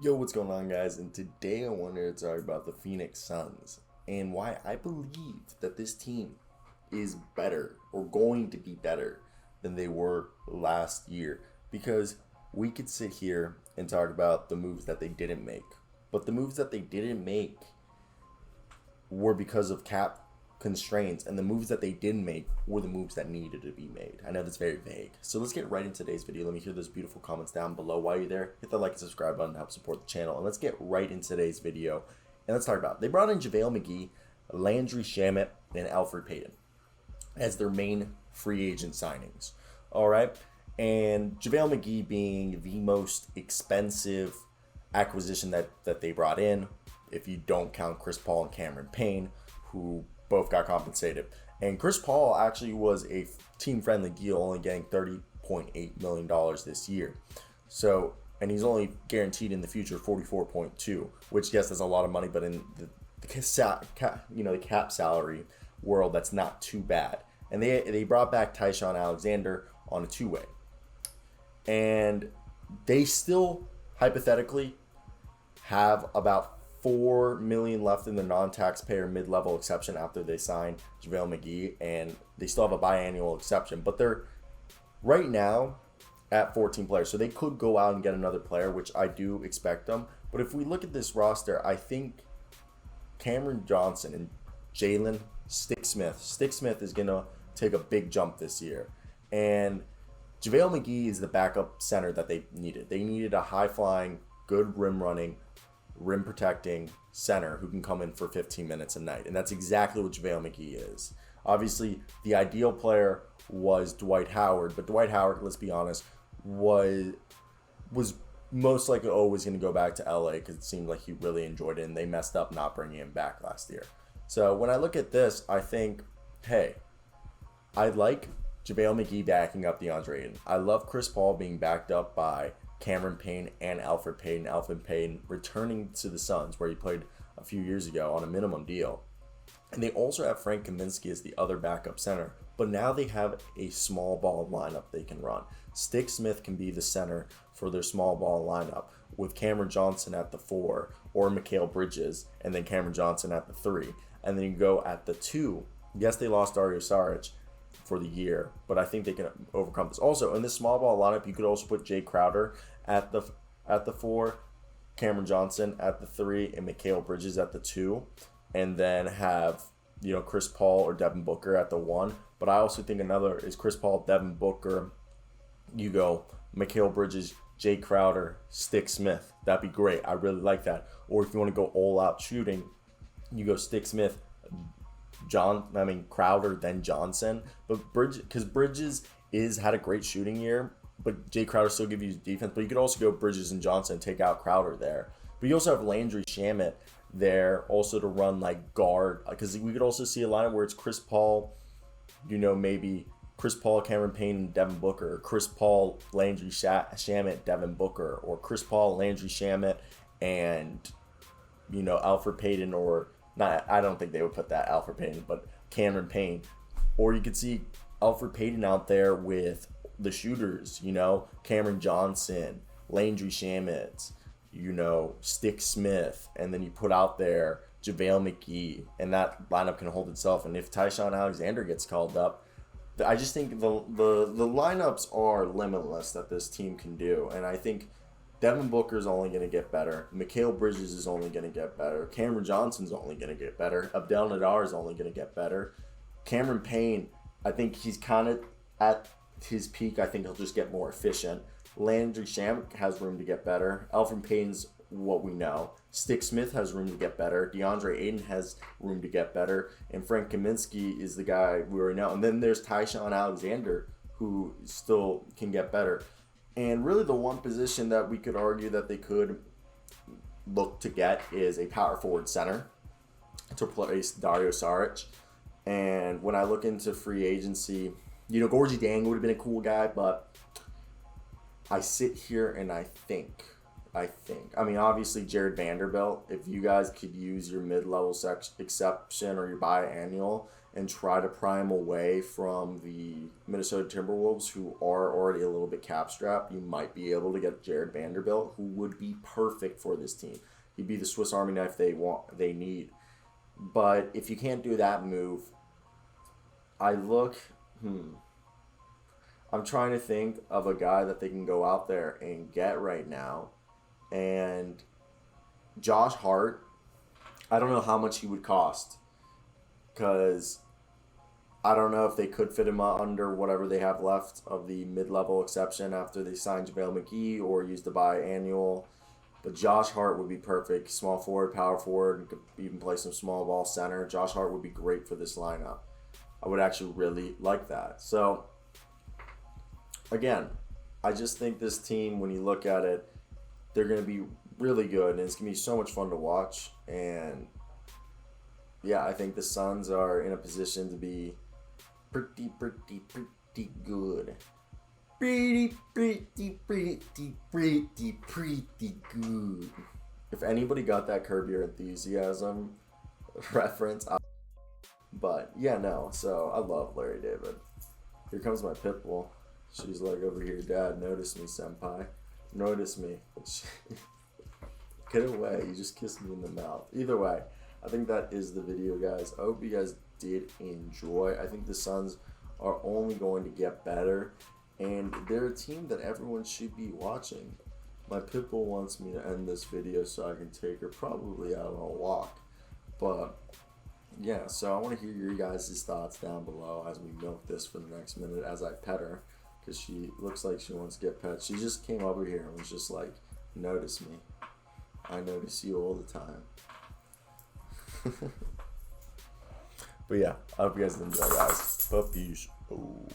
Yo, what's going on, guys? And today I wanted to talk about the Phoenix Suns and why I believe that this team is better or going to be better than they were last year. Because we could sit here and talk about the moves that they didn't make, but the moves that they didn't make were because of cap constraints, and the moves that they didn't make were the moves that needed to be made. I know that's very vague. So let's get right into today's video. Let me hear those beautiful comments down below. While you're there, hit the like and subscribe button to help support the channel. And let's get right into today's video. And let's talk about they brought in JaVale McGee, Landry Shamet, and Elfrid Payton as their main free agent signings. All right. And JaVale McGee being the most expensive acquisition that they brought in, if you don't count Chris Paul and Cameron Payne, who both got compensated. And Chris Paul actually was a team-friendly deal, only getting $30.8 million this year. So, and he's only guaranteed in the future 44.2, which yes, that's a lot of money, but in the cap salary world, that's not too bad. And they brought back Tyshawn Alexander on a two-way, and they still hypothetically have about $4 million left in the non-taxpayer mid-level exception after they sign JaVale McGee, and they still have a biannual exception. But they're right now at 14 players, so they could go out and get another player, which I do expect them. But if we look at this roster, I think Cameron Johnson and Jalen Stick Smith is gonna take a big jump this year, and JaVale McGee is the backup center that they needed. They needed a high-flying, good rim running, rim protecting center who can come in for 15 minutes a night. And that's exactly what JaVale McGee is. Obviously, the ideal player was Dwight Howard, but Dwight Howard, let's be honest, was most likely always going to go back to LA because it seemed like he really enjoyed it, and they messed up not bringing him back last year. So when I look at this, I think, hey, I like JaVale McGee backing up DeAndre Ayton. I love Chris Paul being backed up by Cameron Payne and Elfrid Payton. Elfrid Payton returning to the Suns, where he played a few years ago on a minimum deal. And they also have Frank Kaminsky as the other backup center. But now they have a small ball lineup they can run. Stick Smith can be the center for their small ball lineup with Cameron Johnson at the 4 or Mikal Bridges, and then Cameron Johnson at the 3. And then you go at the 2. Yes, they lost Dario Saric for the year, but I think they can overcome this. Also, in this small ball lineup, you could also put Jay Crowder at the 4, Cameron Johnson at the 3, and Mikal Bridges at the 2, and then have Chris Paul or Devin Booker at the 1. But I also think another is Chris Paul, Devin Booker. You go Mikal Bridges, Jay Crowder, Stick Smith. That'd be great. I really like that. Or if you want to go all out shooting, you go Stick Smith, Crowder, then Johnson. But Bridges had a great shooting year, but Jay Crowder still gives you defense. But you could also go Bridges and Johnson and take out Crowder there. But you also have Landry Shamet there also to run like guard, because we could also see a lineup where it's Chris Paul, maybe Chris Paul, Cameron Payne, and Devin Booker, or Chris Paul, Landry Shamet, Devin Booker, or Chris Paul, Landry Shamet, and Elfrid Payton, or not. I don't think they would put that Elfrid Payton, but Cameron Payne. Or you could see Elfrid Payton out there with the shooters, Cameron Johnson, Landry Shamet, Stick Smith, and then you put out there JaVale McGee, and that lineup can hold itself. And if Tyshawn Alexander gets called up, I just think the lineups are limitless that this team can do. And I think Devin Booker is only going to get better. Mikal Bridges is only going to get better. Cameron Johnson's only going to get better. Abdel Nader is only going to get better. Cameron Payne, I think he's kind of at his peak. I think he'll just get more efficient. Landry Shamet has room to get better. Elfrid Payton's what we know. Stick Smith has room to get better. DeAndre Ayton has room to get better. And Frank Kaminsky is the guy we already know. And then there's Tyshawn Alexander, who still can get better. And really the one position that we could argue that they could look to get is a power forward center to replace Dario Saric. And when I look into free agency, Gorgie Dang would have been a cool guy, but I sit here and I think, obviously Jared Vanderbilt, if you guys could use your mid-level exception or your biannual and try to pry him away from the Minnesota Timberwolves, who are already a little bit cap strapped, you might be able to get Jared Vanderbilt, who would be perfect for this team. He'd be the Swiss Army knife they need. But if you can't do that move, I'm trying to think of a guy that they can go out there and get right now. And Josh Hart, I don't know how much he would cost, because I don't know if they could fit him under whatever they have left of the mid-level exception after they sign JaVale McGee or use the biannual. But Josh Hart would be perfect. Small forward, power forward, could even play some small ball center. Josh Hart would be great for this lineup. I would actually really like that. So, again, I just think this team, when you look at it, they're going to be really good, and it's going to be so much fun to watch. And, yeah, I think the Suns are in a position to be pretty good. Pretty good. If anybody got that Curb Your Enthusiasm reference, but yeah, no. So I love Larry David. Here comes my pit bull. She's like, over here, Dad. Notice me, senpai. Notice me. Get away. You just kissed me in the mouth. Either way, I think that is the video, guys. I hope you guys did enjoy. I think the Suns are only going to get better, and they're a team that everyone should be watching. My pit bull wants me to end this video so I can take her probably out on a walk. But yeah, so I want to hear your guys' thoughts down below as we milk this for the next minute as I pet her, because she looks like she wants to get pet. She just came over here and was just like, notice me. I notice you all the time. But yeah, I hope you guys enjoy, guys. Peace. Oh.